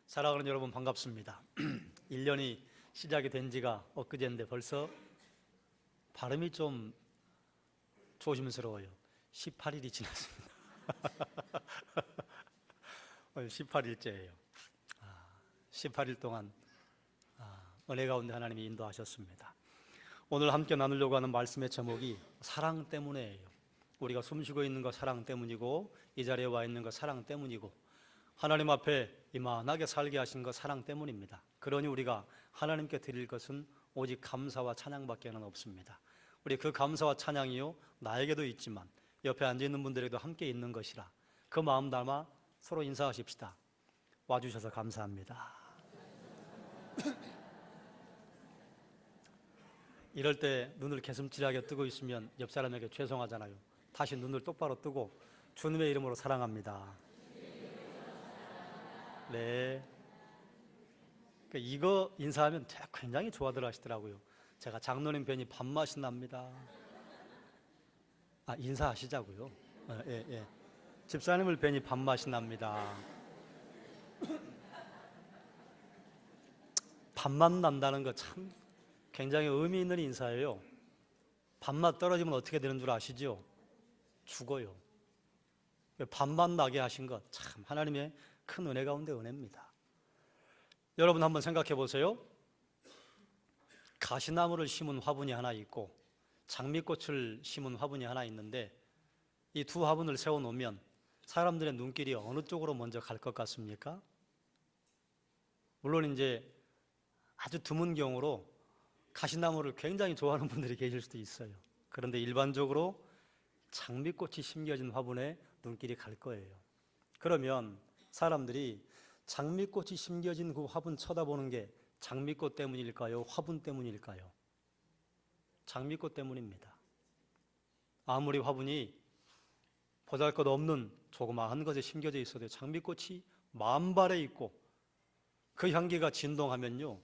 사랑하는 여러분 반갑습니다. 1년이 시작이 된 지가 엊그제인데 벌써 발음이 좀 조심스러워요. 18일이 지났습니다. 오늘 18일째예요. 18일 동안 은혜 가운데 하나님이 인도하셨습니다. 오늘 함께 나누려고 하는 말씀의 제목이 사랑 때문에예요. 우리가 숨쉬고 있는 거 사랑 때문이고 이 자리에 와 있는 거 사랑 때문이고 하나님 앞에 이만하게 살게 하신 거 사랑 때문입니다. 그러니 우리가 하나님께 드릴 것은 오직 감사와 찬양밖에는 없습니다. 우리 그 감사와 찬양이요 나에게도 있지만 옆에 앉아있는 분들에게도 함께 있는 것이라 그 마음 담아 서로 인사하십시다. 와주셔서 감사합니다. 이럴 때 눈을 개슴츠레하게 뜨고 있으면 옆 사람에게 죄송하잖아요. 다시 눈을 똑바로 뜨고 주님의 이름으로 사랑합니다. 네. 이거 인사하면 굉장히 좋아들 하시더라고요. 제가 장로님 뵈니 밥맛이 납니다. 인사하시자고요. 예. 집사님을 뵈니 밥맛이 납니다. 밥맛 난다는 거 참 굉장히 의미 있는 인사예요. 밥맛 떨어지면 어떻게 되는 줄 아시죠? 죽어요. 밥맛 나게 하신 것 참 하나님의 큰 은혜 가운데 은혜입니다. 여러분 한번 생각해 보세요. 가시나무를 심은 화분이 하나 있고 장미꽃을 심은 화분이 하나 있는데 이 두 화분을 세워놓으면 사람들의 눈길이 어느 쪽으로 먼저 갈 것 같습니까? 물론 이제 아주 드문 경우로 가시나무를 굉장히 좋아하는 분들이 계실 수도 있어요. 그런데 일반적으로 장미꽃이 심겨진 화분에 눈길이 갈 거예요. 그러면 사람들이 장미꽃이 심겨진 그 화분 쳐다보는 게 장미꽃 때문일까요? 화분 때문일까요? 장미꽃 때문입니다. 아무리 화분이 보잘것없는 조그마한 것에 심겨져 있어도 장미꽃이 만발해 있고 그 향기가 진동하면요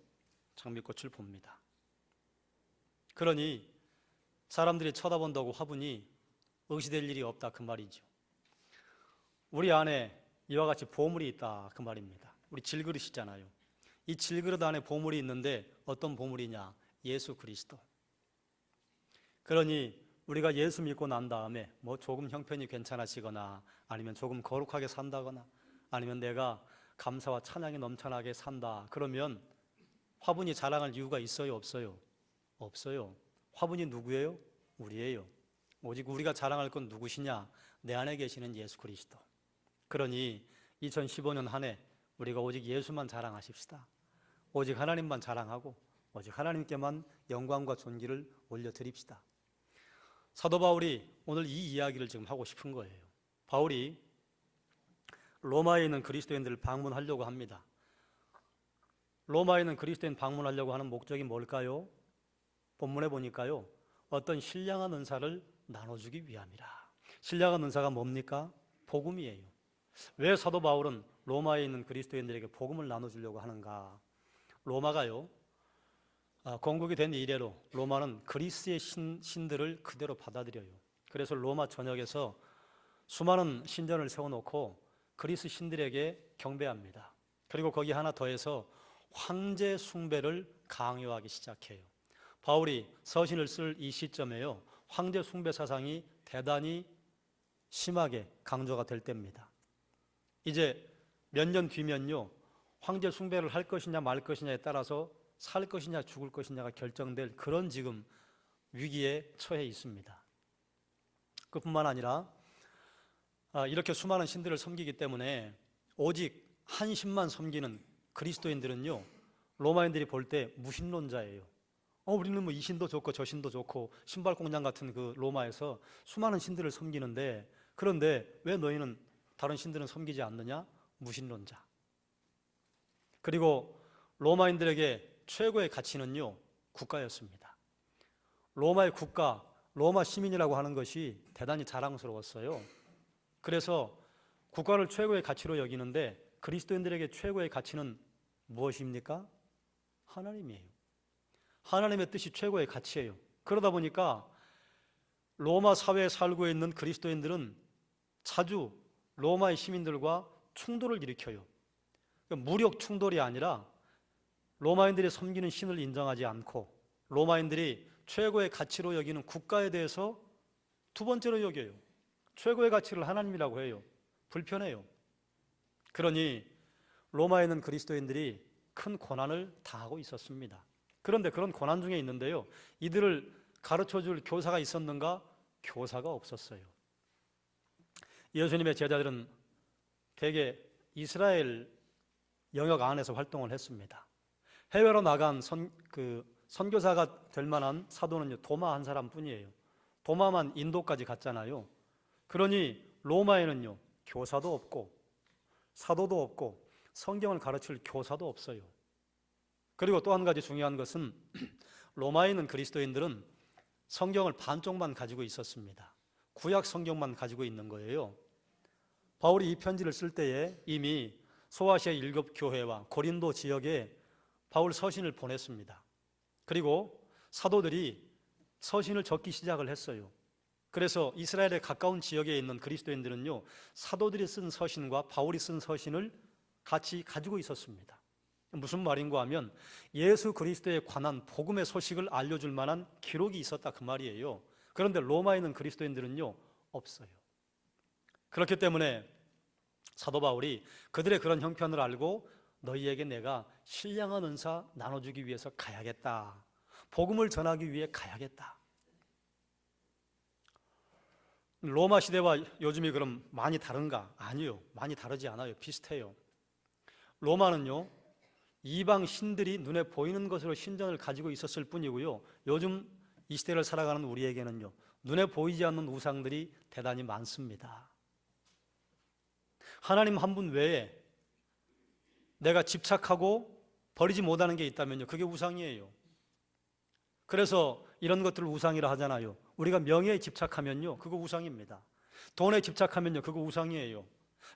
장미꽃을 봅니다. 그러니 사람들이 쳐다본다고 화분이 의시될 일이 없다 그 말이죠. 우리 안에 이와 같이 보물이 있다 그 말입니다. 우리 질그릇이잖아요. 이 질그릇 안에 보물이 있는데 어떤 보물이냐? 예수 그리스도. 그러니 우리가 예수 믿고 난 다음에 뭐 조금 형편이 괜찮아지거나 아니면 조금 거룩하게 산다거나 아니면 내가 감사와 찬양이 넘쳐나게 산다 그러면 화분이 자랑할 이유가 있어요? 없어요? 없어요. 화분이 누구예요? 우리예요. 오직 우리가 자랑할 건 누구시냐? 내 안에 계시는 예수 그리스도. 그러니 2015년 한 해 우리가 오직 예수만 자랑하십시다. 오직 하나님만 자랑하고 오직 하나님께만 영광과 존귀를 올려드립시다. 사도 바울이 오늘 이 이야기를 지금 하고 싶은 거예요. 바울이 로마에 있는 그리스도인들을 방문하려고 합니다. 로마에 있는 그리스도인 방문하려고 하는 목적이 뭘까요? 본문에 보니까요 어떤 신령한 은사를 나눠주기 위함이라. 신령한 은사가 뭡니까? 복음이에요. 왜 사도 바울은 로마에 있는 그리스도인들에게 복음을 나눠주려고 하는가? 로마가요 건국이 된 이래로 로마는 그리스의 신들을 그대로 받아들여요. 그래서 로마 전역에서 수많은 신전을 세워놓고 그리스 신들에게 경배합니다. 그리고 거기 하나 더해서 황제 숭배를 강요하기 시작해요. 바울이 서신을 쓸 이 시점에요 황제 숭배 사상이 대단히 심하게 강조가 될 때입니다. 이제 몇 년 뒤면요 황제 숭배를 할 것이냐 말 것이냐에 따라서 살 것이냐 죽을 것이냐가 결정될 그런 지금 위기에 처해 있습니다. 그뿐만 아니라 이렇게 수많은 신들을 섬기기 때문에 오직 한 신만 섬기는 그리스도인들은요 로마인들이 볼 때 무신론자예요. 우리는 뭐 이 신도 좋고 저 신도 좋고 신발 공장 같은 그 로마에서 수많은 신들을 섬기는데 그런데 왜 너희는 다른 신들은 섬기지 않느냐? 무신론자. 그리고 로마인들에게 최고의 가치는요 국가였습니다. 로마의 국가, 로마 시민이라고 하는 것이 대단히 자랑스러웠어요. 그래서 국가를 최고의 가치로 여기는데 그리스도인들에게 최고의 가치는 무엇입니까? 하나님이에요. 하나님의 뜻이 최고의 가치예요. 그러다 보니까 로마 사회에 살고 있는 그리스도인들은 자주 로마의 시민들과 충돌을 일으켜요. 무력 충돌이 아니라 로마인들이 섬기는 신을 인정하지 않고 로마인들이 최고의 가치로 여기는 국가에 대해서 두 번째로 여겨요. 최고의 가치를 하나님이라고 해요. 불편해요. 그러니 로마에 있는 그리스도인들이 큰 고난을 당하고 있었습니다. 그런데 그런 고난 중에 있는데요, 이들을 가르쳐줄 교사가 있었는가? 교사가 없었어요. 예수님의 제자들은 대개 이스라엘 영역 안에서 활동을 했습니다. 해외로 나간 선교사가 될 만한 사도는 도마 한 사람뿐이에요. 도마만 인도까지 갔잖아요. 그러니 로마에는요, 교사도 없고 사도도 없고 성경을 가르칠 교사도 없어요. 그리고 또 한 가지 중요한 것은 로마에 있는 그리스도인들은 성경을 반쪽만 가지고 있었습니다. 구약 성경만 가지고 있는 거예요. 바울이 이 편지를 쓸 때에 이미 소아시아 일곱 교회와 고린도 지역에 바울 서신을 보냈습니다. 그리고 사도들이 서신을 적기 시작을 했어요. 그래서 이스라엘에 가까운 지역에 있는 그리스도인들은요, 사도들이 쓴 서신과 바울이 쓴 서신을 같이 가지고 있었습니다. 무슨 말인가 하면 예수 그리스도에 관한 복음의 소식을 알려줄 만한 기록이 있었다 그 말이에요. 그런데 로마에 있는 그리스도인들은요, 없어요. 그렇기 때문에 사도 바울이 그들의 그런 형편을 알고 너희에게 내가 신령한 은사 나눠주기 위해서 가야겠다. 복음을 전하기 위해 가야겠다. 로마 시대와 요즘이 그럼 많이 다른가? 아니요. 많이 다르지 않아요. 비슷해요. 로마는요, 이방 신들이 눈에 보이는 것으로 신전을 가지고 있었을 뿐이고요, 요즘 이 시대를 살아가는 우리에게는요, 눈에 보이지 않는 우상들이 대단히 많습니다. 하나님 한 분 외에 내가 집착하고 버리지 못하는 게 있다면요, 그게 우상이에요. 그래서 이런 것들을 우상이라 하잖아요. 우리가 명예에 집착하면요, 그거 우상입니다. 돈에 집착하면요, 그거 우상이에요.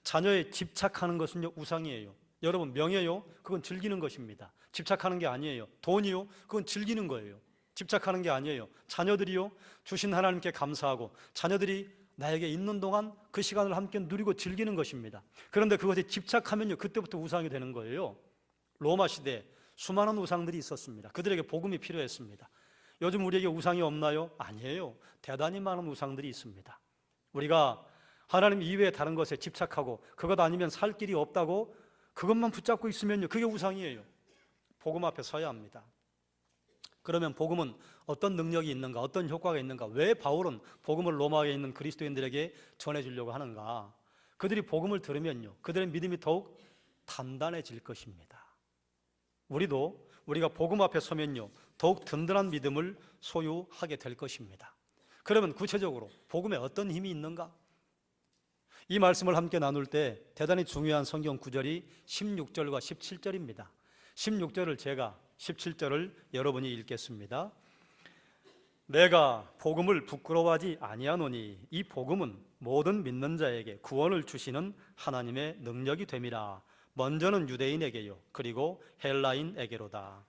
자녀에 집착하는 것은요, 우상이에요. 여러분, 명예요? 그건 즐기는 것입니다. 집착하는 게 아니에요. 돈이요? 그건 즐기는 거예요. 집착하는 게 아니에요. 자녀들이요? 주신 하나님께 감사하고 자녀들이 나에게 있는 동안 그 시간을 함께 누리고 즐기는 것입니다. 그런데 그것에 집착하면요, 그때부터 우상이 되는 거예요. 로마 시대에 수많은 우상들이 있었습니다. 그들에게 복음이 필요했습니다. 요즘 우리에게 우상이 없나요? 아니에요. 대단히 많은 우상들이 있습니다. 우리가 하나님 이외에 다른 것에 집착하고 그것 아니면 살 길이 없다고 그것만 붙잡고 있으면요, 그게 우상이에요. 복음 앞에 서야 합니다. 그러면 복음은 어떤 능력이 있는가, 어떤 효과가 있는가, 왜 바울은 복음을 로마에 있는 그리스도인들에게 전해주려고 하는가? 그들이 복음을 들으면요, 그들의 믿음이 더욱 단단해질 것입니다. 우리가 복음 앞에 서면요, 더욱 든든한 믿음을 소유하게 될 것입니다. 그러면 구체적으로 복음에 어떤 힘이 있는가? 이 말씀을 함께 나눌 때 대단히 중요한 성경 구절이 16절과 17절입니다. 16절을 제가, 17절을 여러분이 읽겠습니다. 내가 복음을 부끄러워하지 아니하노니 이 복음은 모든 믿는 자에게 구원을 주시는 하나님의 능력이 됨이라. 먼저는 유대인에게요, 그리고 헬라인에게로다.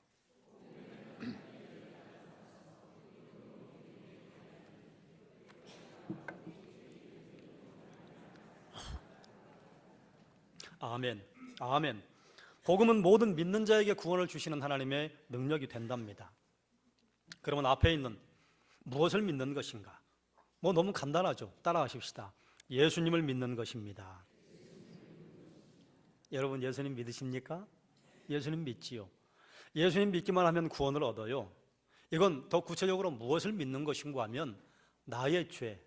아멘. 아멘. 복음은 모든 믿는 자에게 구원을 주시는 하나님의 능력이 된답니다. 그러면 앞에 있는 무엇을 믿는 것인가? 너무 간단하죠. 따라하십시다. 예수님을 믿는 것입니다. 여러분, 예수님 믿으십니까? 예수님 믿지요. 예수님 믿기만 하면 구원을 얻어요. 이건 더 구체적으로 무엇을 믿는 것인가 하면 나의 죄,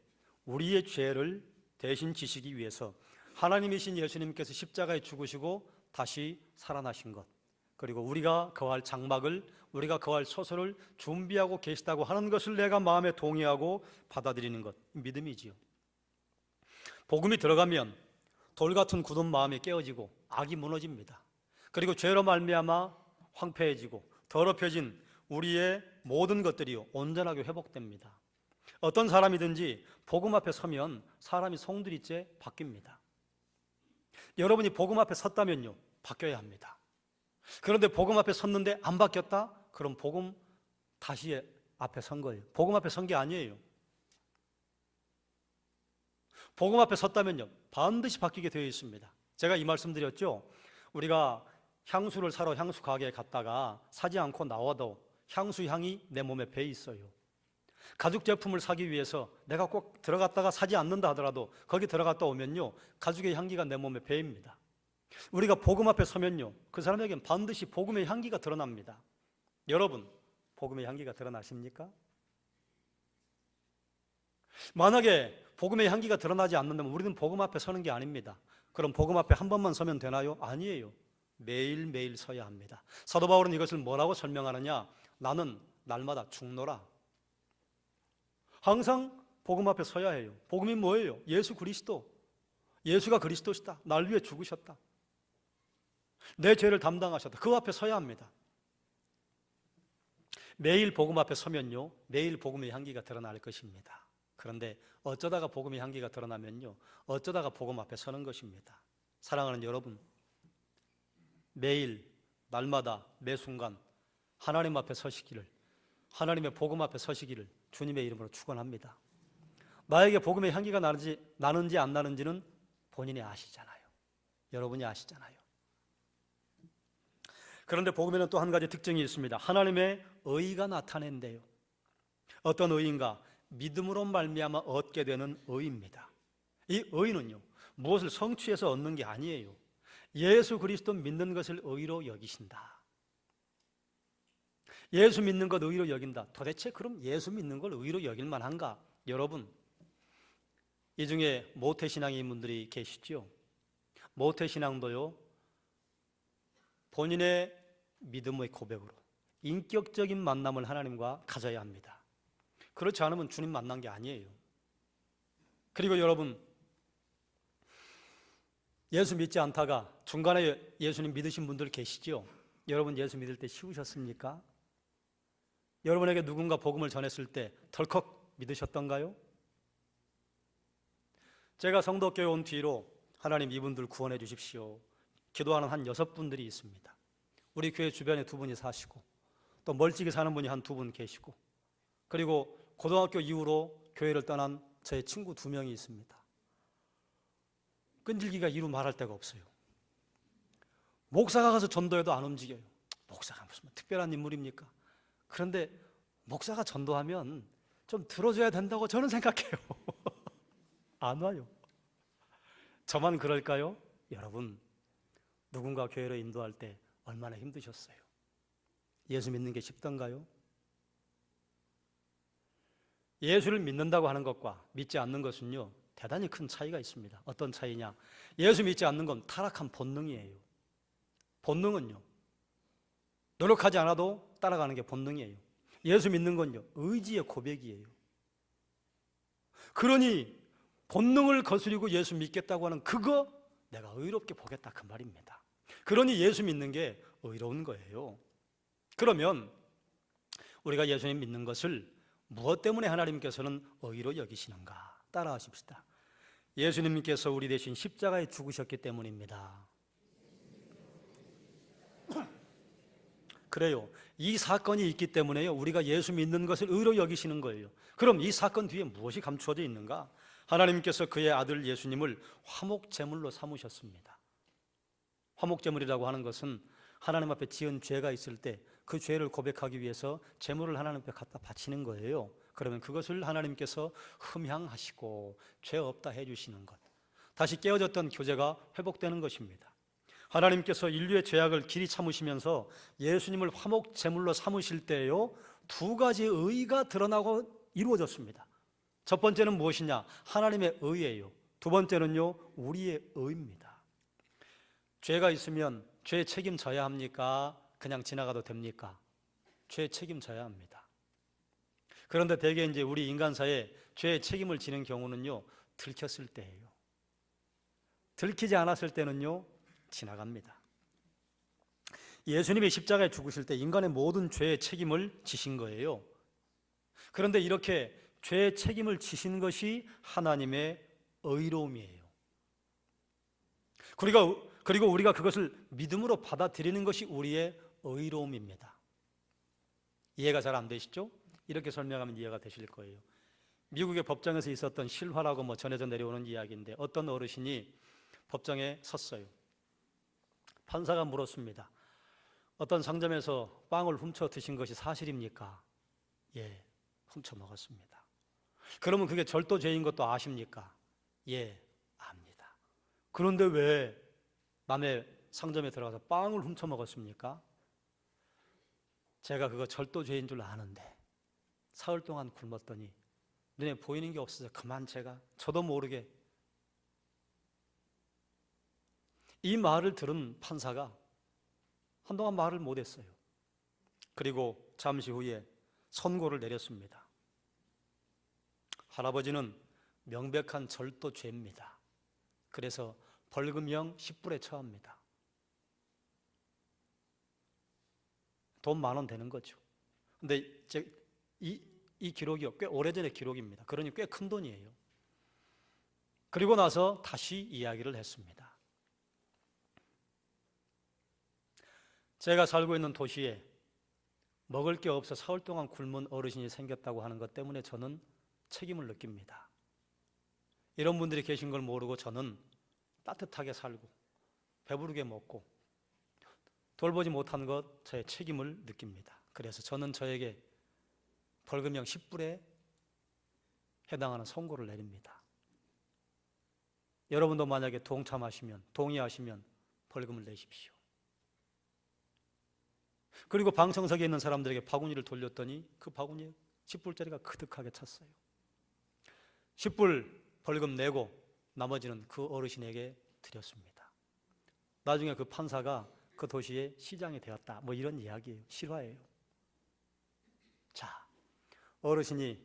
우리의 죄를 대신 지시기 위해서 하나님이신 예수님께서 십자가에 죽으시고 다시 살아나신 것, 그리고 우리가 거할 장막을, 우리가 거할 처소를 준비하고 계시다고 하는 것을 내가 마음에 동의하고 받아들이는 것, 믿음이지요. 복음이 들어가면 돌 같은 굳은 마음이 깨어지고 악이 무너집니다. 그리고 죄로 말미암아 황폐해지고 더럽혀진 우리의 모든 것들이 온전하게 회복됩니다. 어떤 사람이든지 복음 앞에 서면 사람이 송두리째 바뀝니다. 여러분이 복음 앞에 섰다면요, 바뀌어야 합니다. 그런데 복음 앞에 섰는데 안 바뀌었다? 그럼 복음 다시 앞에 선 거예요. 복음 앞에 선 게 아니에요. 복음 앞에 섰다면요, 반드시 바뀌게 되어 있습니다. 제가 이 말씀 드렸죠. 우리가 향수를 사러 향수 가게에 갔다가 사지 않고 나와도 향수 향이 내 몸에 배 있어요. 가죽 제품을 사기 위해서 내가 꼭 들어갔다가 사지 않는다 하더라도 거기 들어갔다 오면요, 가죽의 향기가 내 몸에 배입니다. 우리가 복음 앞에 서면요, 그 사람에게는 반드시 복음의 향기가 드러납니다. 여러분, 복음의 향기가 드러나십니까? 만약에 복음의 향기가 드러나지 않는다면 우리는 복음 앞에 서는 게 아닙니다. 그럼 복음 앞에 한 번만 서면 되나요? 아니에요. 매일매일 서야 합니다. 사도 바울은 이것을 뭐라고 설명하느냐? 나는 날마다 죽노라. 항상 복음 앞에 서야 해요. 복음이 뭐예요? 예수 그리스도. 예수가 그리스도시다. 날 위해 죽으셨다. 내 죄를 담당하셨다. 그 앞에 서야 합니다. 매일 복음 앞에 서면요, 매일 복음의 향기가 드러날 것입니다. 그런데 어쩌다가 복음의 향기가 드러나면요, 어쩌다가 복음 앞에 서는 것입니다. 사랑하는 여러분, 매일 날마다 매 순간 하나님 앞에 서시기를, 하나님의 복음 앞에 서시기를 주님의 이름으로 축원합니다. 나에게 복음의 향기가 나는지 안 나는지는 본인이 아시잖아요. 여러분이 아시잖아요. 그런데 복음에는 또 한 가지 특징이 있습니다. 하나님의 의가 나타낸대요. 어떤 의인가? 믿음으로 말미암아 얻게 되는 의입니다. 이 의는요, 무엇을 성취해서 얻는 게 아니에요. 예수 그리스도 믿는 것을 의로 여기신다. 예수 믿는 것 의로 여긴다. 도대체 그럼 예수 믿는 걸 의로 여길 만한가? 여러분, 이 중에 모태신앙인 분들이 계시죠. 모태신앙도요, 본인의 믿음의 고백으로 인격적인 만남을 하나님과 가져야 합니다. 그렇지 않으면 주님 만난 게 아니에요. 그리고 여러분, 예수 믿지 않다가 중간에 예수님 믿으신 분들 계시죠? 여러분 예수 믿을 때 쉬우셨습니까? 여러분에게 누군가 복음을 전했을 때 덜컥 믿으셨던가요? 제가 성도교회 온 뒤로 하나님 이분들 구원해 주십시오, 기도하는 한 6분들이 있습니다. 우리 교회 주변에 2분이 사시고 또 멀찍이 사는 분이 한 2분 계시고, 그리고 고등학교 이후로 교회를 떠난 저의 친구 2명이 있습니다. 끈질기가 이루 말할 데가 없어요. 목사가 가서 전도해도 안 움직여요. 목사가 무슨 특별한 인물입니까? 그런데 목사가 전도하면 좀 들어줘야 된다고 저는 생각해요. 안 와요. 저만 그럴까요? 여러분, 누군가 교회로 인도할 때 얼마나 힘드셨어요? 예수 믿는 게 쉽던가요? 예수를 믿는다고 하는 것과 믿지 않는 것은요, 대단히 큰 차이가 있습니다. 어떤 차이냐? 예수 믿지 않는 건 타락한 본능이에요. 본능은요, 노력하지 않아도 따라가는 게 본능이에요. 예수 믿는 건요, 의지의 고백이에요. 그러니 본능을 거스리고 예수 믿겠다고 하는 그거 내가 의롭게 보겠다, 그 말입니다. 그러니 예수 믿는 게 의로운 거예요. 그러면 우리가 예수님 믿는 것을 무엇 때문에 하나님께서는 의로 여기시는가? 따라하십시다. 예수님께서 우리 대신 십자가에 죽으셨기 때문입니다. 그래요. 이 사건이 있기 때문에요, 우리가 예수 믿는 것을 의로 여기시는 거예요. 그럼 이 사건 뒤에 무엇이 감추어져 있는가? 하나님께서 그의 아들 예수님을 화목제물로 삼으셨습니다. 화목제물이라고 하는 것은 하나님 앞에 지은 죄가 있을 때 그 죄를 고백하기 위해서 제물을 하나님 앞에 갖다 바치는 거예요. 그러면 그것을 하나님께서 흠향하시고 죄 없다 해주시는 것, 다시 깨어졌던 교제가 회복되는 것입니다. 하나님께서 인류의 죄악을 길이 참으시면서 예수님을 화목제물로 삼으실 때에요, 2가지 의가 드러나고 이루어졌습니다. 첫 번째는 무엇이냐? 하나님의 의예요. 2번째는요, 우리의 의입니다. 죄가 있으면 죄 책임져야 합니까? 그냥 지나가도 됩니까? 죄 책임져야 합니다. 그런데 대개 이제 우리 인간사에 죄의 책임을 지는 경우는요, 들켰을 때예요. 들키지 않았을 때는요, 지나갑니다. 예수님이 십자가에 죽으실 때 인간의 모든 죄의 책임을 지신 거예요. 그런데 이렇게 죄의 책임을 지신 것이 하나님의 의로움이에요. 그리고 우리가 그것을 믿음으로 받아들이는 것이 우리의 의로움입니다. 이해가 잘 안 되시죠? 이렇게 설명하면 이해가 되실 거예요. 미국의 법정에서 있었던 실화라고 전해져 내려오는 이야기인데, 어떤 어르신이 법정에 섰어요. 판사가 물었습니다. 어떤 상점에서 빵을 훔쳐 드신 것이 사실입니까? 예, 훔쳐 먹었습니다. 그러면 그게 절도죄인 것도 아십니까? 예, 압니다. 그런데 왜 남의 상점에 들어가서 빵을 훔쳐 먹었습니까? 제가 그거 절도죄인 줄 아는데 사흘 동안 굶었더니 눈에 보이는 게 없어서 그만 제가 저도 모르게. 이 말을 들은 판사가 한동안 말을 못했어요. 그리고 잠시 후에 선고를 내렸습니다. 할아버지는 명백한 절도죄입니다. 그래서 벌금형 10불에 처합니다. 돈 10,000원 되는 거죠. 근데 이 기록이 꽤 오래전의 기록입니다. 그러니 꽤 큰 돈이에요. 그리고 나서 다시 이야기를 했습니다. 제가 살고 있는 도시에 먹을 게 없어 사흘 동안 굶은 어르신이 생겼다고 하는 것 때문에 저는 책임을 느낍니다. 이런 분들이 계신 걸 모르고 저는 따뜻하게 살고 배부르게 먹고 돌보지 못한 것 저의 책임을 느낍니다. 그래서 저는 저에게 벌금형 10불에 해당하는 선고를 내립니다. 여러분도 만약에 동의하시면 벌금을 내십시오. 그리고 방청석에 있는 사람들에게 바구니를 돌렸더니 그 바구니에 10불짜리가 그득하게 찼어요. 10불 벌금 내고 나머지는 그 어르신에게 드렸습니다. 나중에 그 판사가 그 도시의 시장이 되었다, 뭐 이런 이야기예요. 실화예요. 자, 어르신이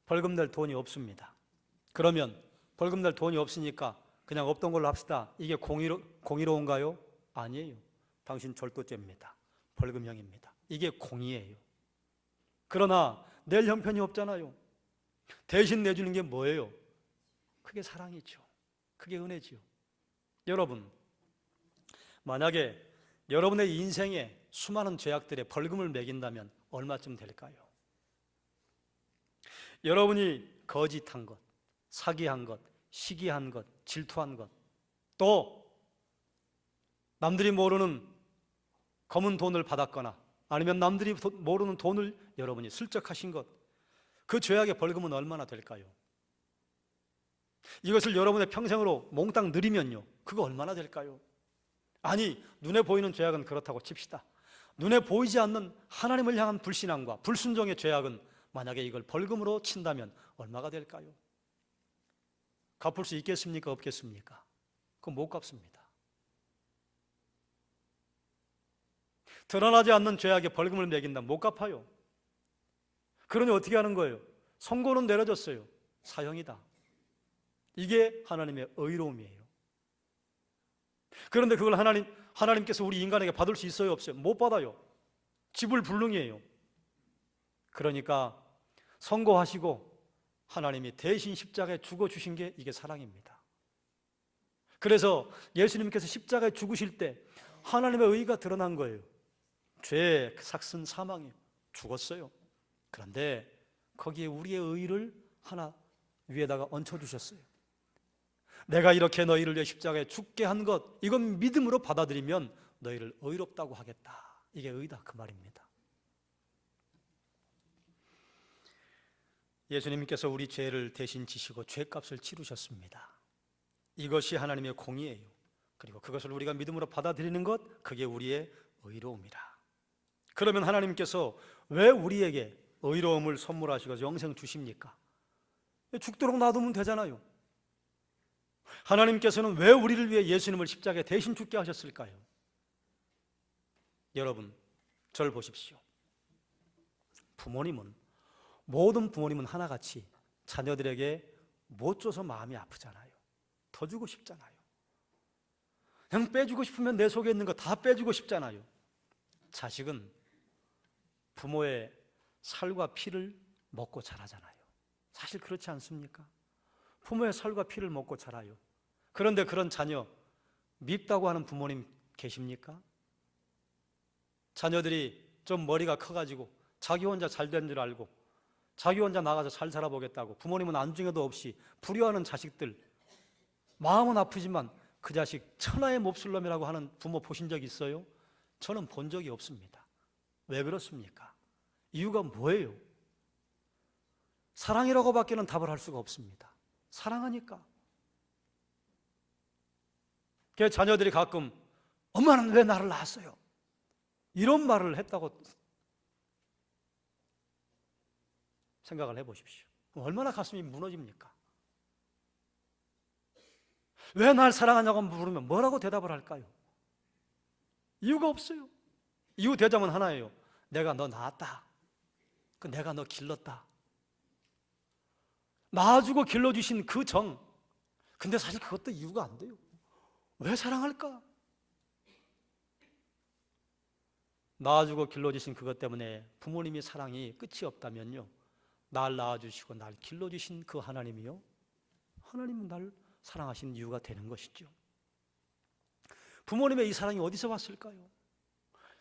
벌금 낼 돈이 없습니다. 그러면 벌금 낼 돈이 없으니까 그냥 없던 걸로 합시다. 이게 공의로운가요? 아니에요. 당신 절도죄입니다. 벌금형입니다. 이게 공의예요. 그러나 낼 형편이 없잖아요. 대신 내주는 게 뭐예요? 그게 사랑이죠. 그게 은혜죠. 여러분, 만약에 여러분의 인생에 수많은 죄악들의 벌금을 매긴다면 얼마쯤 될까요? 여러분이 거짓한 것, 사기한 것, 시기한 것, 질투한 것, 또 남들이 모르는 검은 돈을 받았거나 아니면 남들이 모르는 돈을 여러분이 슬쩍하신 것, 그 죄악의 벌금은 얼마나 될까요? 이것을 여러분의 평생으로 몽땅 누리면요, 그거 얼마나 될까요? 아니, 눈에 보이는 죄악은 그렇다고 칩시다. 눈에 보이지 않는 하나님을 향한 불신앙과 불순종의 죄악은 만약에 이걸 벌금으로 친다면 얼마가 될까요? 갚을 수 있겠습니까? 없겠습니까? 그건 못 갚습니다. 드러나지 않는 죄악에 벌금을 매긴다면 못 갚아요. 그러니 어떻게 하는 거예요? 선고는 내려졌어요. 사형이다. 이게 하나님의 의로움이에요. 그런데 그걸 하나님께서 우리 인간에게 받을 수 있어요? 없어요? 못 받아요. 지불불능이에요. 그러니까 선고하시고 하나님이 대신 십자가에 죽어주신 게 이게 사랑입니다. 그래서 예수님께서 십자가에 죽으실 때 하나님의 의가 드러난 거예요. 죄의 삭슨 사망이에요. 죽었어요. 그런데 거기에 우리의 의를 하나 위에다가 얹혀주셨어요. 내가 이렇게 너희를 위해 십자가에 죽게 한 것, 이건 믿음으로 받아들이면 너희를 의롭다고 하겠다. 이게 의다, 그 말입니다. 예수님께서 우리 죄를 대신 지시고 죄값을 치르셨습니다. 이것이 하나님의 공의예요. 그리고 그것을 우리가 믿음으로 받아들이는 것, 그게 우리의 의로움이라. 그러면 하나님께서 왜 우리에게 의로움을 선물하시고 영생 주십니까? 죽도록 놔두면 되잖아요. 하나님께서는 왜 우리를 위해 예수님을 십자가에 대신 죽게 하셨을까요? 여러분, 저를 보십시오. 모든 부모님은 하나같이 자녀들에게 못 줘서 마음이 아프잖아요. 더 주고 싶잖아요. 그냥 빼주고 싶으면 내 속에 있는 거 다 빼주고 싶잖아요. 자식은 부모의 살과 피를 먹고 자라잖아요. 사실 그렇지 않습니까? 부모의 살과 피를 먹고 자라요. 그런데 그런 자녀 밉다고 하는 부모님 계십니까? 자녀들이 좀 머리가 커가지고 자기 혼자 잘 된 줄 알고 자기 혼자 나가서 잘 살아보겠다고 부모님은 안중에도 없이 불효하는 자식들, 마음은 아프지만 그 자식 천하의 몹쓸 놈이라고 하는 부모 보신 적 있어요? 저는 본 적이 없습니다. 왜 그렇습니까? 이유가 뭐예요? 사랑이라고밖에는 답을 할 수가 없습니다. 사랑하니까. 자녀들이 가끔 엄마는 왜 나를 낳았어요? 이런 말을 했다고 생각을 해보십시오. 얼마나 가슴이 무너집니까? 왜 날 사랑하냐고 물으면 뭐라고 대답을 할까요? 이유가 없어요. 이유 대답은 하나예요. 내가 너 낳았다. 내가 너 길렀다. 낳아주고 길러주신 그 정. 근데 사실 그것도 이유가 안 돼요. 왜 사랑할까? 낳아주고 길러주신 그것 때문에 부모님이 사랑이 끝이 없다면요, 날 낳아주시고 날 길러주신 그 하나님이요, 하나님은 날 사랑하시는 이유가 되는 것이죠. 부모님의 이 사랑이 어디서 왔을까요?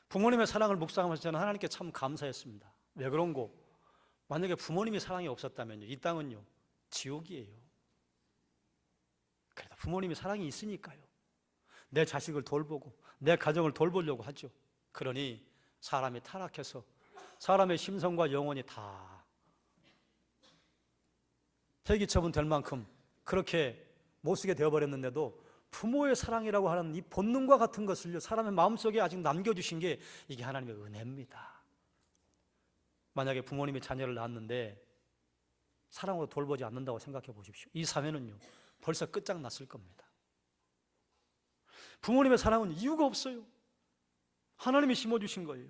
부모님의 사랑을 묵상하면서 저는 하나님께 참 감사했습니다. 왜 그런고? 만약에 부모님이 사랑이 없었다면요, 이 땅은요 지옥이에요. 그래도 부모님이 사랑이 있으니까요, 내 자식을 돌보고 내 가정을 돌보려고 하죠. 그러니 사람이 타락해서 사람의 심성과 영혼이 다 폐기처분 될 만큼 그렇게 못쓰게 되어버렸는데도 부모의 사랑이라고 하는 이 본능과 같은 것을 사람의 마음속에 아직 남겨주신 게 이게 하나님의 은혜입니다. 만약에 부모님이 자녀를 낳았는데 사랑으로 돌보지 않는다고 생각해 보십시오. 이 사회는요 벌써 끝장났을 겁니다. 부모님의 사랑은 이유가 없어요. 하나님이 심어주신 거예요.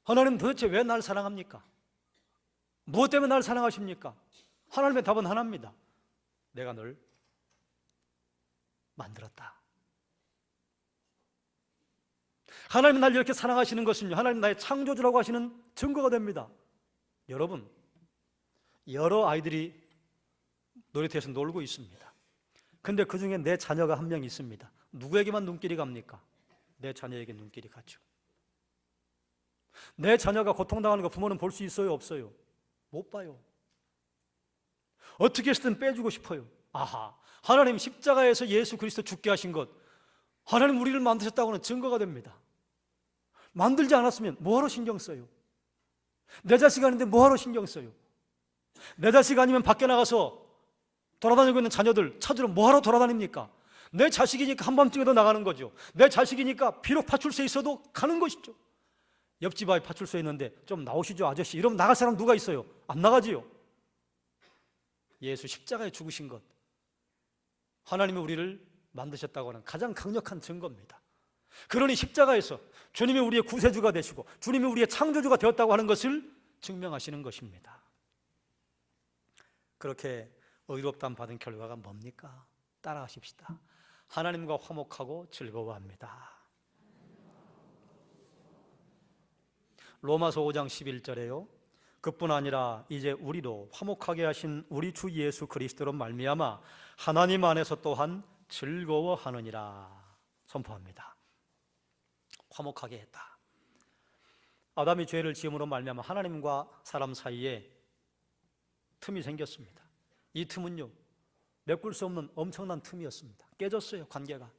하나님 도대체 왜 날 사랑합니까? 무엇 때문에 날 사랑하십니까? 하나님의 답은 하나입니다. 내가 널 만들었다. 하나님이 날 이렇게 사랑하시는 것은요, 하나님 나의 창조주라고 하시는 증거가 됩니다. 여러분, 여러 아이들이 놀이터에서 놀고 있습니다. 근데 그 중에 내 자녀가 한 명 있습니다. 누구에게만 눈길이 갑니까? 내 자녀에게 눈길이 가죠. 내 자녀가 고통당하는 거 부모는 볼 수 있어요, 없어요? 못 봐요. 어떻게 해서든 빼주고 싶어요. 아하, 하나님 십자가에서 예수 그리스도 죽게 하신 것, 하나님 우리를 만드셨다고는 증거가 됩니다. 만들지 않았으면 뭐하러 신경 써요? 내 자식 아닌데 뭐하러 신경 써요? 내 자식 아니면 밖에 나가서 돌아다니고 있는 자녀들 찾으러 뭐하러 돌아다닙니까? 내 자식이니까 한밤중에도 나가는 거죠. 내 자식이니까 비록 파출소에 있어도 가는 것이죠. 옆집 아이 파출소에 있는데 좀 나오시죠 아저씨, 이러면 나갈 사람 누가 있어요? 안 나가지요. 예수 십자가에 죽으신 것, 하나님이 우리를 만드셨다고 하는 가장 강력한 증거입니다. 그러니 십자가에서 주님이 우리의 구세주가 되시고 주님이 우리의 창조주가 되었다고 하는 것을 증명하시는 것입니다. 그렇게 의롭다함 받은 결과가 뭡니까? 따라하십시다. 하나님과 화목하고 즐거워합니다. 로마서 5장 11절에요, 그뿐 아니라 이제 우리도 화목하게 하신 우리 주 예수 그리스도로 말미암아 하나님 안에서 또한 즐거워하느니라 선포합니다. 화목하게 했다. 아담이 죄를 지음으로 말미암아 하나님과 사람 사이에 틈이 생겼습니다. 이 틈은요 메꿀 수 없는 엄청난 틈이었습니다. 깨졌어요, 관계가.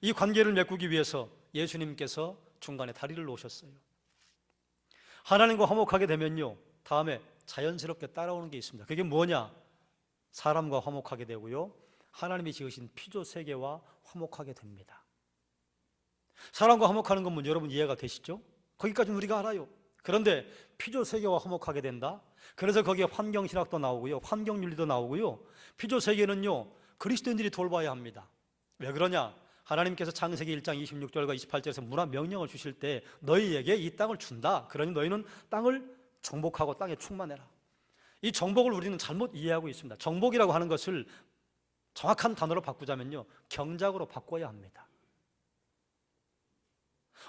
이 관계를 메꾸기 위해서 예수님께서 중간에 다리를 놓으셨어요. 하나님과 화목하게 되면요 다음에 자연스럽게 따라오는 게 있습니다. 그게 뭐냐? 사람과 화목하게 되고요, 하나님이 지으신 피조 세계와 화목하게 됩니다. 사람과 화목하는 건 뭐 여러분 이해가 되시죠? 거기까지는 우리가 알아요. 그런데 피조 세계와 화목하게 된다. 그래서 거기에 환경신학도 나오고요, 환경윤리도 나오고요. 피조 세계는요 그리스도인들이 돌봐야 합니다. 왜 그러냐? 하나님께서 창세기 1장 26절과 28절에서 문화 명령을 주실 때 너희에게 이 땅을 준다. 그러니 너희는 땅을 정복하고 땅에 충만해라. 이 정복을 우리는 잘못 이해하고 있습니다. 정복이라고 하는 것을 정확한 단어로 바꾸자면요 경작으로 바꿔야 합니다.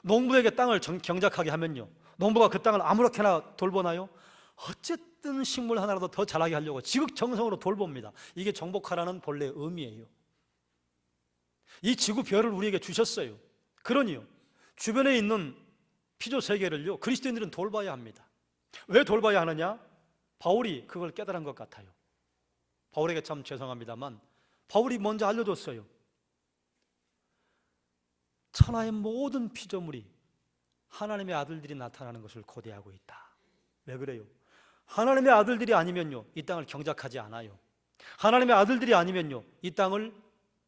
농부에게 땅을 경작하게 하면요 농부가 그 땅을 아무렇게나 돌보나요? 어쨌든 식물 하나라도 더 자라게 하려고 지극정성으로 돌봅니다. 이게 정복하라는 본래의 의미예요. 이 지구 별을 우리에게 주셨어요. 그러니요 주변에 있는 피조 세계를요 그리스도인들은 돌봐야 합니다. 왜 돌봐야 하느냐? 바울이 그걸 깨달은 것 같아요. 바울에게 참 죄송합니다만 바울이 먼저 알려줬어요. 천하의 모든 피조물이 하나님의 아들들이 나타나는 것을 고대하고 있다. 왜 그래요? 하나님의 아들들이 아니면요, 이 땅을 경작하지 않아요. 하나님의 아들들이 아니면요, 이 땅을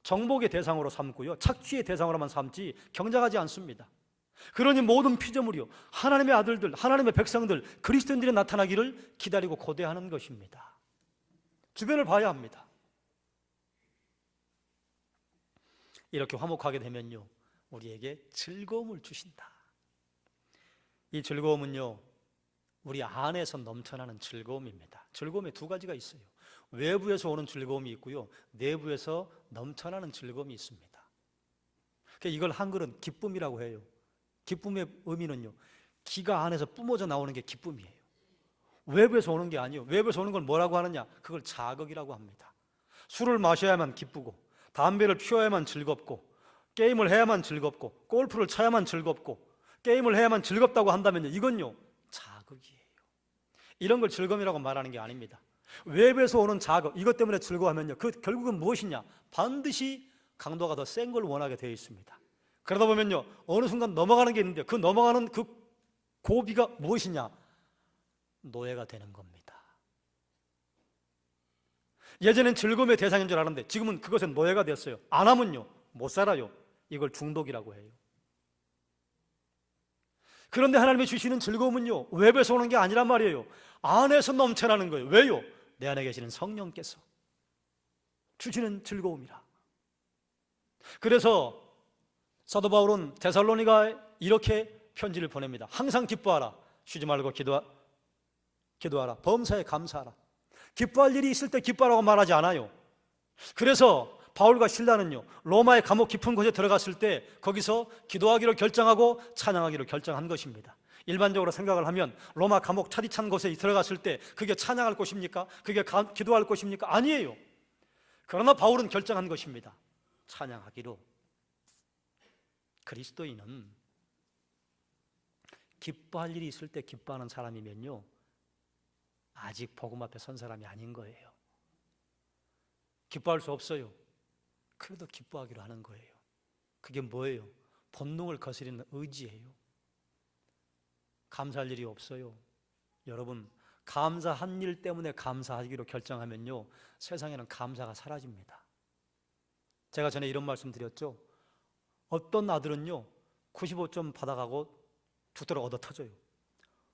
정복의 대상으로 삼고요, 착취의 대상으로만 삼지 경작하지 않습니다. 그러니 모든 피조물이요, 하나님의 아들들, 하나님의 백성들, 그리스도인들이 나타나기를 기다리고 고대하는 것입니다. 주변을 봐야 합니다. 이렇게 화목하게 되면요, 우리에게 즐거움을 주신다. 이 즐거움은요, 우리 안에서 넘쳐나는 즐거움입니다. 즐거움에 두 가지가 있어요. 외부에서 오는 즐거움이 있고요, 내부에서 넘쳐나는 즐거움이 있습니다. 그러니까 이걸 한글은 기쁨이라고 해요. 기쁨의 의미는요, 기가 안에서 뿜어져 나오는 게 기쁨이에요. 외부에서 오는 게 아니에요. 외부에서 오는 걸 뭐라고 하느냐? 그걸 자극이라고 합니다. 술을 마셔야만 기쁘고, 담배를 피워야만 즐겁고, 게임을 해야만 즐겁고, 골프를 쳐야만 즐겁고, 게임을 해야만 즐겁다고 한다면요, 이건요, 자극이에요. 이런 걸 즐거움이라고 말하는 게 아닙니다. 외부에서 오는 자극, 이것 때문에 즐거워하면요, 그 결국은 무엇이냐? 반드시 강도가 더 센 걸 원하게 되어 있습니다. 그러다 보면요, 어느 순간 넘어가는 게 있는데, 그 넘어가는 그 고비가 무엇이냐? 노예가 되는 겁니다. 예전엔 즐거움의 대상인 줄 알았는데 지금은 그것에 노예가 됐어요. 안 하면요, 못 살아요. 이걸 중독이라고 해요. 그런데 하나님이 주시는 즐거움은요, 외부에서 오는 게 아니란 말이에요. 안에서 넘쳐나는 거예요. 왜요? 내 안에 계시는 성령께서 주시는 즐거움이라. 그래서 사도 바울은 데살로니가에 이렇게 편지를 보냅니다. 항상 기뻐하라. 쉬지 말고 기도하라. 범사에 감사하라. 기뻐할 일이 있을 때 기뻐하라고 말하지 않아요. 그래서 바울과 실라는요, 로마의 감옥 깊은 곳에 들어갔을 때 거기서 기도하기로 결정하고 찬양하기로 결정한 것입니다. 일반적으로 생각을 하면 로마 감옥 차디찬 곳에 들어갔을 때 그게 찬양할 곳입니까? 그게 기도할 곳입니까? 아니에요. 그러나 바울은 결정한 것입니다. 찬양하기로. 그리스도인은 기뻐할 일이 있을 때 기뻐하는 사람이면요, 아직 복음 앞에 선 사람이 아닌 거예요. 기뻐할 수 없어요. 그래도 기뻐하기로 하는 거예요. 그게 뭐예요? 본능을 거스리는 의지예요. 감사할 일이 없어요. 여러분, 감사한 일 때문에 감사하기로 결정하면요, 세상에는 감사가 사라집니다. 제가 전에 이런 말씀 드렸죠. 어떤 아들은요, 95점 받아가고 죽도록 얻어 터져요.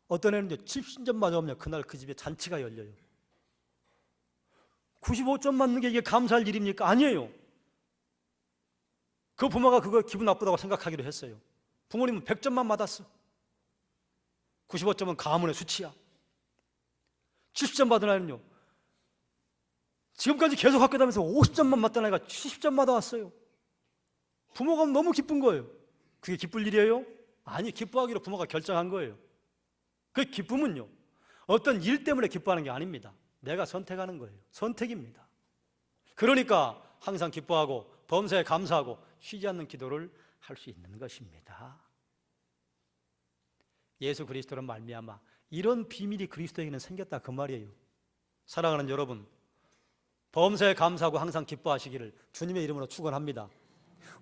어떤 애는요, 70점 맞으면 그날 그 집에 잔치가 열려요. 95점 맞는 게 이게 감사할 일입니까? 아니에요. 그 부모가 그거 기분 나쁘다고 생각하기로 했어요. 부모님은 100점만 맞았어. 95점은 가문의 수치야. 70점 받은 아이는요, 지금까지 계속 학교 다니면서 50점만 맞던 아이가 70점 받아왔어요. 부모가 너무 기쁜 거예요. 그게 기쁠 일이에요? 아니, 기뻐하기로 부모가 결정한 거예요. 그 기쁨은요, 어떤 일 때문에 기뻐하는 게 아닙니다. 내가 선택하는 거예요. 선택입니다. 그러니까 항상 기뻐하고 범사에 감사하고 쉬지 않는 기도를 할 수 있는 것입니다. 예수 그리스도로 말미암아 이런 비밀이 그리스도에게는 생겼다, 그 말이에요. 사랑하는 여러분, 범사에 감사하고 항상 기뻐하시기를 주님의 이름으로 축원합니다.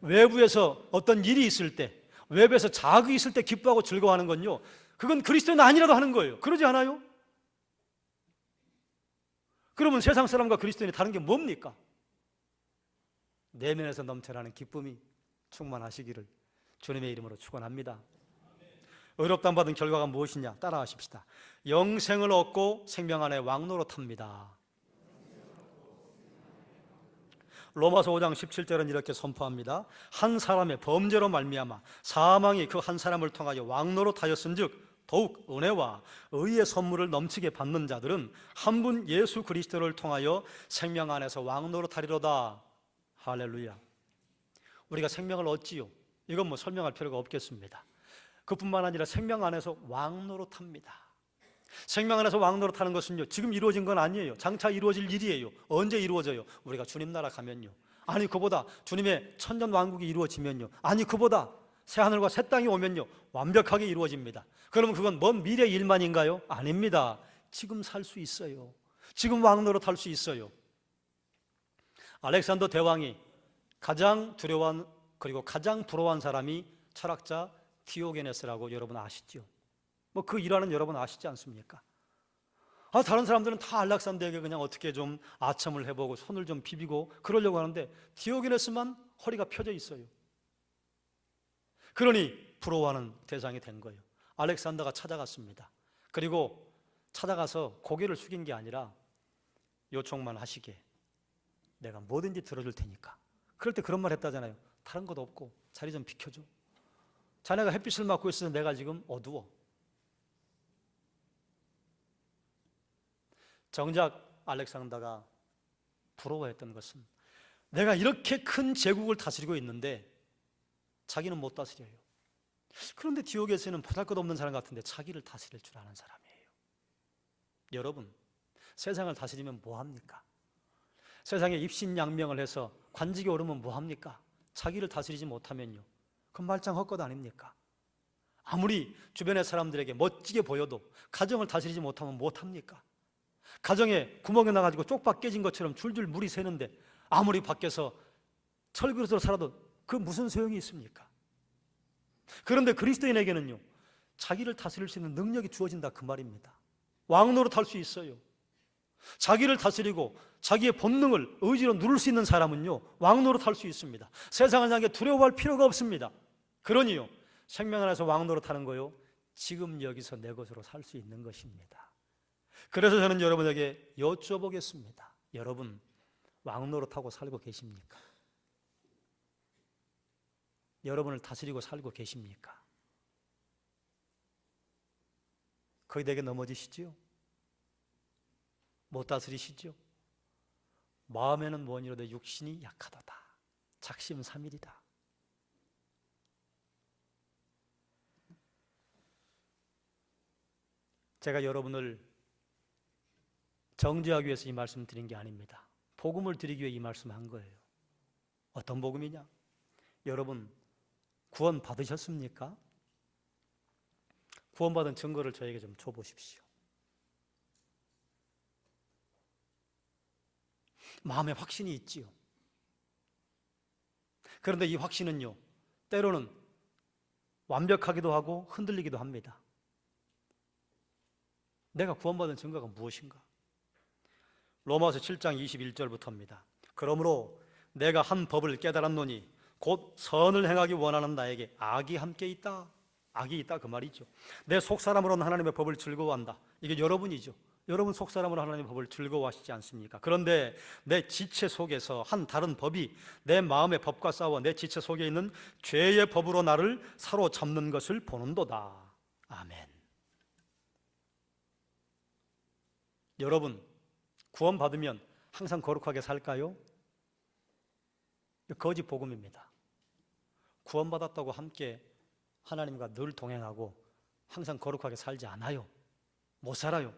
외부에서 어떤 일이 있을 때, 외부에서 자극이 있을 때 기뻐하고 즐거워하는 건요, 그건 그리스도인 아니라도 하는 거예요. 그러지 않아요? 그러면 세상 사람과 그리스도인이 다른 게 뭡니까? 내면에서 넘쳐나는 기쁨이 충만하시기를 주님의 이름으로 축원합니다. 의롭다함 받은 결과가 무엇이냐? 따라하십시다. 영생을 얻고 생명 안에 왕노릇합니다. 로마서 5장 17절은 이렇게 선포합니다. 한 사람의 범죄로 말미암아 사망이 그 한 사람을 통하여 왕노릇하였은즉 더욱 은혜와 의의 선물을 넘치게 받는 자들은 한 분 예수 그리스도를 통하여 생명 안에서 왕노릇하리로다. 할렐루야. 우리가 생명을 얻지요. 이건 뭐 설명할 필요가 없겠습니다. 그뿐만 아니라 생명 안에서 왕노릇합니다. 생명 안에서 왕노릇하는 것은요, 지금 이루어진 건 아니에요. 장차 이루어질 일이에요. 언제 이루어져요? 우리가 주님 나라 가면요. 아니, 그보다 주님의 천년 왕국이 이루어지면요. 아니, 그보다 새하늘과 새 땅이 오면요, 완벽하게 이루어집니다. 그러면 그건 먼 미래 일만인가요? 아닙니다. 지금 살 수 있어요. 지금 왕노릇할 수 있어요. 알렉산더 대왕이 가장 두려워한 그리고 가장 부러워한 사람이 철학자 디오게네스라고 여러분 아시죠? 뭐 그 일화는 여러분 아시지 않습니까? 다른 사람들은 다 알렉산더에게 그냥 어떻게 좀 아첨을 해보고 손을 좀 비비고 그러려고 하는데 디오게네스만 허리가 펴져 있어요. 그러니 부러워하는 대상이 된 거예요. 알렉산더가 찾아갔습니다. 그리고 찾아가서 고개를 숙인 게 아니라 요청만 하시게, 내가 뭐든지 들어줄 테니까. 그럴 때 그런 말 했다잖아요. 다른 것도 없고 자리 좀 비켜줘. 자네가 햇빛을 맞고 있어서 내가 지금 어두워. 정작 알렉산더가 부러워했던 것은 내가 이렇게 큰 제국을 다스리고 있는데 자기는 못 다스려요. 그런데 디오게네스는 보잘것없는 사람 같은데 자기를 다스릴 줄 아는 사람이에요. 여러분, 세상을 다스리면 뭐합니까? 세상에 입신양명을 해서 관직에 오르면 뭐합니까? 자기를 다스리지 못하면요, 그건 말짱 헛것 아닙니까? 아무리 주변의 사람들에게 멋지게 보여도 가정을 다스리지 못하면 못합니까? 가정에 구멍이 나가지고 쪽박 깨진 것처럼 줄줄 물이 새는데 아무리 밖에서 철그릇으로 살아도 그 무슨 소용이 있습니까? 그런데 그리스도인에게는요, 자기를 다스릴 수 있는 능력이 주어진다 그 말입니다. 왕노릇 할 수 있어요. 자기를 다스리고 자기의 본능을 의지로 누를 수 있는 사람은요, 왕노릇 할 수 있습니다. 세상을 향해 두려워할 필요가 없습니다. 그러니요, 생명 안에서 왕노릇 하는 거요, 지금 여기서 내 것으로 살 수 있는 것입니다. 그래서 저는 여러분에게 여쭤보겠습니다. 여러분, 왕노릇하고 살고 계십니까? 여러분을 다스리고 살고 계십니까? 거기에게 넘어지시지요? 못 다스리시죠? 마음에는 뭐니로되 육신이 약하도다. 작심삼일이다. 제가 여러분을 정죄하기 위해서 이 말씀 드린 게 아닙니다. 복음을 드리기 위해 이 말씀 한 거예요. 어떤 복음이냐? 여러분, 구원 받으셨습니까? 구원받은 증거를 저에게 좀 줘보십시오. 마음에 확신이 있지요. 그런데 이 확신은요, 때로는 완벽하기도 하고 흔들리기도 합니다. 내가 구원받은 증거가 무엇인가? 로마서 7장 21절부터입니다. 그러므로 내가 한 법을 깨달았노니 곧 선을 행하기 원하는 나에게 악이 함께 있다. 악이 있다 그 말이죠. 내 속사람으로는 하나님의 법을 즐거워한다. 이게 여러분이죠. 여러분 속사람으로 하나님의 법을 즐거워하시지 않습니까? 그런데 내 지체 속에서 한 다른 법이 내 마음의 법과 싸워 내 지체 속에 있는 죄의 법으로 나를 사로잡는 것을 보는도다. 아멘. 여러분, 구원받으면 항상 거룩하게 살까요? 거짓 복음입니다. 구원받았다고 함께 하나님과 늘 동행하고 항상 거룩하게 살지 않아요. 못 살아요.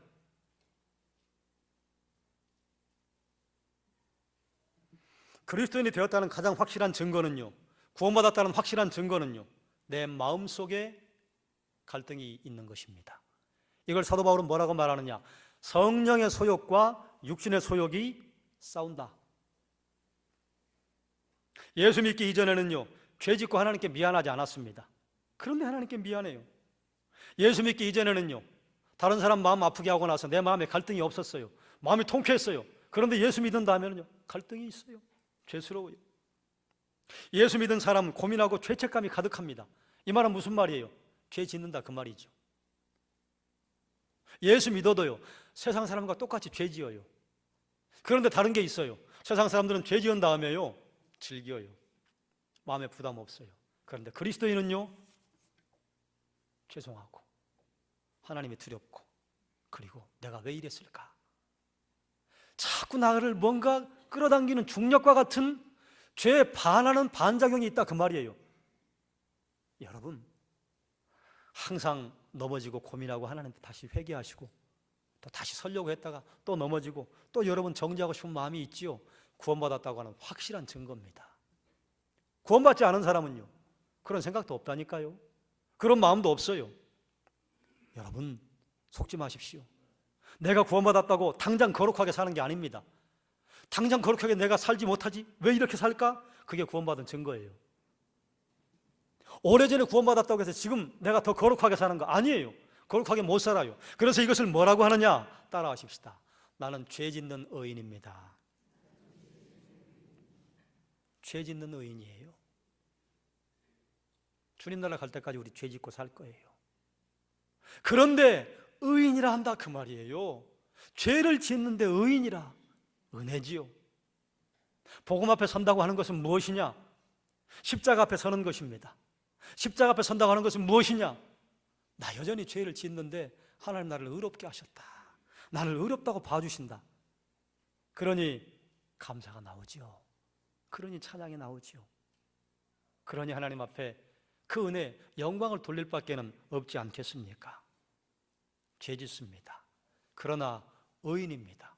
그리스도인이 되었다는 가장 확실한 증거는요, 구원받았다는 확실한 증거는요, 내 마음속에 갈등이 있는 것입니다. 이걸 사도 바울은 뭐라고 말하느냐? 성령의 소욕과 육신의 소욕이 싸운다. 예수 믿기 이전에는요, 죄 짓고 하나님께 미안하지 않았습니다. 그런데 하나님께 미안해요. 예수 믿기 이전에는요, 다른 사람 마음 아프게 하고 나서 내 마음에 갈등이 없었어요. 마음이 통쾌했어요. 그런데 예수 믿은 다음에는요, 갈등이 있어요. 죄스러워요. 예수 믿은 사람은 고민하고 죄책감이 가득합니다. 이 말은 무슨 말이에요? 죄 짓는다 그 말이죠. 예수 믿어도요, 세상 사람과 똑같이 죄 지어요. 그런데 다른 게 있어요. 세상 사람들은 죄 지은 다음에요, 즐겨요. 마음에 부담 없어요. 그런데 그리스도인은요, 죄송하고 하나님이 두렵고, 그리고 내가 왜 이랬을까? 자꾸 나를 뭔가 끌어당기는 중력과 같은 죄에 반하는 반작용이 있다 그 말이에요. 여러분, 항상 넘어지고 고민하고 하나님께 다시 회개하시고 또 다시 서려고 했다가 또 넘어지고 또 여러분 정죄하고 싶은 마음이 있지요. 구원받았다고 하는 확실한 증거입니다. 구원받지 않은 사람은요, 그런 생각도 없다니까요. 그런 마음도 없어요. 여러분, 속지 마십시오. 내가 구원받았다고 당장 거룩하게 사는 게 아닙니다. 당장 거룩하게 내가 살지 못하지? 왜 이렇게 살까? 그게 구원받은 증거예요. 오래전에 구원받았다고 해서 지금 내가 더 거룩하게 사는 거 아니에요. 거룩하게 못 살아요. 그래서 이것을 뭐라고 하느냐? 따라하십시다. 나는 죄 짓는 의인입니다. 죄 짓는 의인이에요. 주님 나라 갈 때까지 우리 죄 짓고 살 거예요. 그런데 의인이라 한다 그 말이에요. 죄를 짓는데 의인이라, 은혜지요. 복음 앞에 선다고 하는 것은 무엇이냐? 십자가 앞에 서는 것입니다. 십자가 앞에 선다고 하는 것은 무엇이냐? 나 여전히 죄를 짓는데 하나님 나를 의롭게 하셨다. 나를 의롭다고 봐주신다. 그러니 감사가 나오지요. 그러니 찬양이 나오지요. 그러니 하나님 앞에 그 은혜, 영광을 돌릴 밖에는 없지 않겠습니까? 죄 짓습니다. 그러나 의인입니다.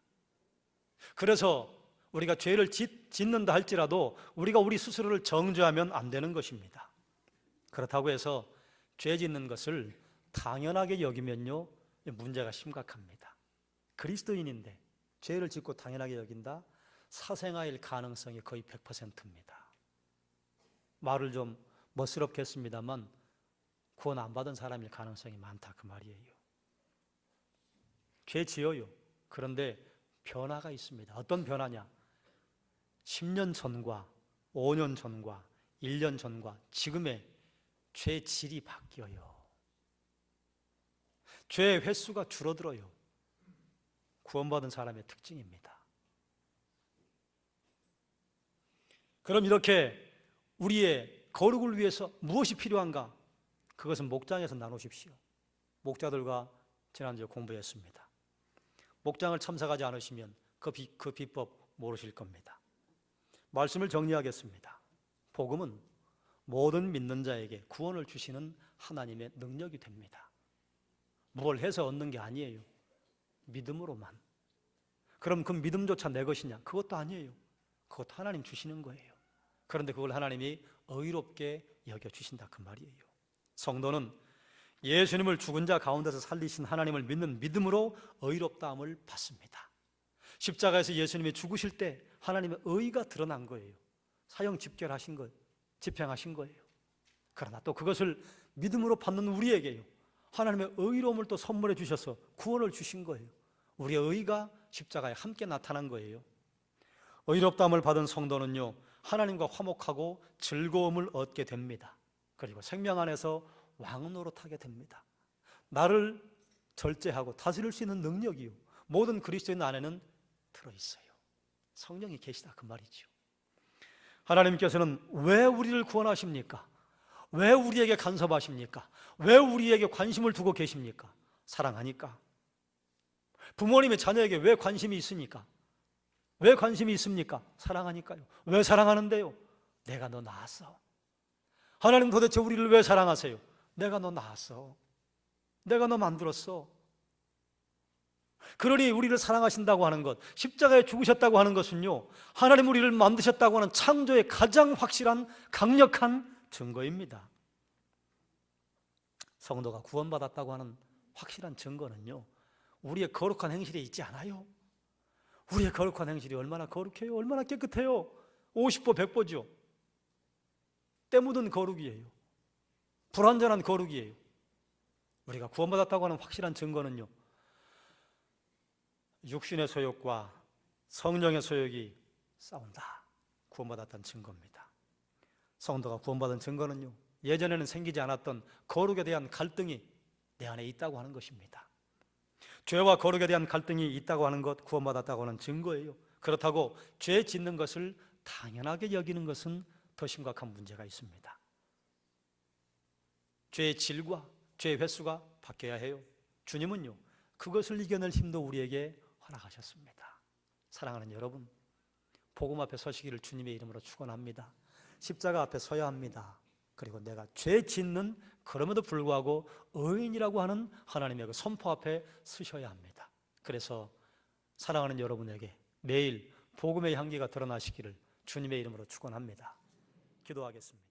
그래서 우리가 죄를 짓는다 할지라도 우리가 우리 스스로를 정죄하면 안 되는 것입니다. 그렇다고 해서 죄 짓는 것을 당연하게 여기면요, 문제가 심각합니다. 그리스도인인데 죄를 짓고 당연하게 여긴다? 사생아일 가능성이 거의 100%입니다. 말을 좀 멋스럽게 했습니다만 구원 안 받은 사람일 가능성이 많다 그 말이에요. 죄 지어요. 그런데 변화가 있습니다. 어떤 변화냐? 10년 전과 5년 전과 1년 전과 지금의 죄 질이 바뀌어요. 죄의 횟수가 줄어들어요. 구원받은 사람의 특징입니다. 그럼 이렇게 우리의 거룩을 위해서 무엇이 필요한가? 그것은 목장에서 나누십시오. 목자들과 지난주에 공부했습니다. 목장을 참석하지 않으시면 그 비법 모르실 겁니다. 말씀을 정리하겠습니다. 복음은 모든 믿는 자에게 구원을 주시는 하나님의 능력이 됩니다. 뭘 해서 얻는 게 아니에요. 믿음으로만. 그럼 그 믿음조차 내 것이냐? 그것도 아니에요. 그것도 하나님 주시는 거예요. 그런데 그걸 하나님이 의롭게 여겨주신다 그 말이에요. 성도는 예수님을 죽은 자 가운데서 살리신 하나님을 믿는 믿음으로 의롭다함을 받습니다. 십자가에서 예수님이 죽으실 때 하나님의 의가 드러난 거예요. 사형 집결하신 거, 집행하신 거예요. 그러나 또 그것을 믿음으로 받는 우리에게요, 하나님의 의로움을 또 선물해 주셔서 구원을 주신 거예요. 우리의 의가 십자가에 함께 나타난 거예요. 의롭다함을 받은 성도는요, 하나님과 화목하고 즐거움을 얻게 됩니다. 그리고 생명 안에서 왕노릇하게 됩니다. 나를 절제하고 다스릴 수 있는 능력이요, 모든 그리스도인 안에는 들어있어요. 성령이 계시다 그 말이죠. 하나님께서는 왜 우리를 구원하십니까? 왜 우리에게 간섭하십니까? 왜 우리에게 관심을 두고 계십니까? 사랑하니까. 부모님의 자녀에게 왜 관심이 있습니까? 왜 관심이 있습니까? 사랑하니까요. 왜 사랑하는데요? 내가 너 낳았어. 하나님 도대체 우리를 왜 사랑하세요? 내가 너 낳았어. 내가 너 만들었어. 그러니 우리를 사랑하신다고 하는 것, 십자가에 죽으셨다고 하는 것은요, 하나님 우리를 만드셨다고 하는 창조의 가장 확실한 강력한 증거입니다. 성도가 구원받았다고 하는 확실한 증거는요, 우리의 거룩한 행실에 있지 않아요. 우리의 거룩한 행실이 얼마나 거룩해요? 얼마나 깨끗해요? 50보 100보죠. 때 묻은 거룩이에요. 불완전한 거룩이에요. 우리가 구원받았다고 하는 확실한 증거는요, 육신의 소욕과 성령의 소욕이 싸운다. 구원받았다는 증거입니다. 성도가 구원받은 증거는요, 예전에는 생기지 않았던 거룩에 대한 갈등이 내 안에 있다고 하는 것입니다. 죄와 거룩에 대한 갈등이 있다고 하는 것, 구원받았다고 하는 증거예요. 그렇다고 죄 짓는 것을 당연하게 여기는 것은 더 심각한 문제가 있습니다. 죄의 질과 죄의 횟수가 바뀌어야 해요. 주님은요, 그것을 이겨낼 힘도 우리에게 허락하셨습니다. 사랑하는 여러분, 복음 앞에 서시기를 주님의 이름으로 축원합니다. 십자가 앞에 서야 합니다. 그리고 내가 죄 짓는, 그럼에도 불구하고 의인이라고 하는 하나님의 그 선포 앞에 서셔야 합니다. 그래서 사랑하는 여러분에게 매일 복음의 향기가 드러나시기를 주님의 이름으로 축원합니다. 기도하겠습니다.